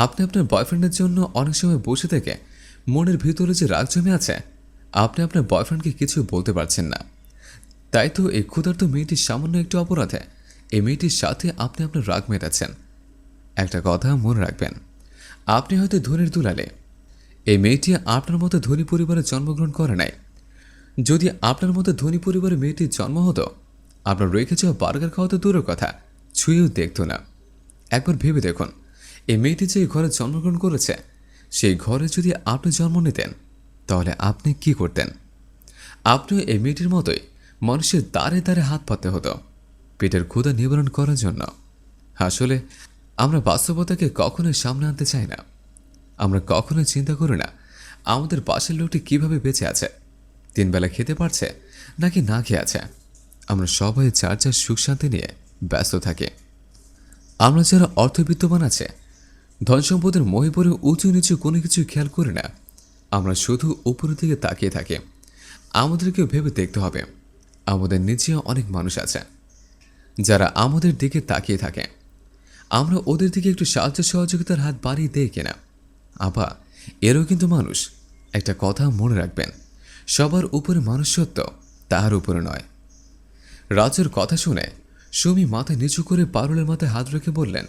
আপনি আপনার বয়ফ্রেন্ডের জন্য অনেক সময় বসে থেকে মনের ভিতরে যে রাগ জমে আছে, আপনি আপনার বয়ফ্রেন্ডকে কিছু বলতে পারছেন না। তাই তো এই ক্ষুধার্ত মেয়েটির সামান্য একটু অপরাধে এই মেয়েটির সাথে আপনি আপনার রাগ মেটাচ্ছেন। একটা কথা মনে রাখবেন, আপনি হয়তো ধনির দুলালে, এই মেয়েটি আপনার মতো ধনী পরিবারে জন্মগ্রহণ করে নাই। যদি আপনার মতো ধনী পরিবারে মেয়েটির জন্ম হতো, আপনার রেখে যাওয়া বার্গার খাওয়া তো দূরের কথা, ছুঁয়েও দেখত না। একবার ভেবে দেখুন, এই মেয়েটি যে ঘরে জন্মগ্রহণ করেছে, সেই ঘরে যদি আপনি জন্ম নিতেন, তাহলে আপনি কি করতেন? আপনিও এই মেয়েটির মতোই মানুষের দ্বারে দ্বারে হাত পাততে হতো পেটের ক্ষুধা নিবারণ করার জন্য। আসলে আমরা বাস্তবতাকে কখনোই সামনে আনতে চাই না। আমরা কখনোই চিন্তা করি না আমাদের পাশের লোকটি কিভাবে বেঁচে আছে, তিনবেলা খেতে পারছে নাকি না খেয়ে আছে। আমরা সবাই যার যার সুখ শান্তি নিয়ে ব্যস্ত থাকি। আমরা যারা অর্থবিত্তবান আছে, ধন সম্পদের মোহে পড়ে উঁচু নিচু কোনো কিছু খেয়াল করি না। আমরা শুধু উপরের দিকে তাকিয়ে থাকি। আমাদেরকেও ভেবে দেখতে হবে, আমাদের নিচেও অনেক মানুষ আছে যারা আমাদের দিকে তাকিয়ে থাকে। আমরা ওদের দিকে একটু সাহায্য সহযোগিতার হাত বাড়িয়ে দেই কিনা? আবা, এরও কিন্তু মানুষ। একটা কথা মনে রাখবেন, সবার উপরে মনুষ্যত্ব, তাহার উপরে নয়। রাজুর কথা শুনে সুমি মাথা নিচু করে পারুলের মাথায় হাত রেখে বললেন,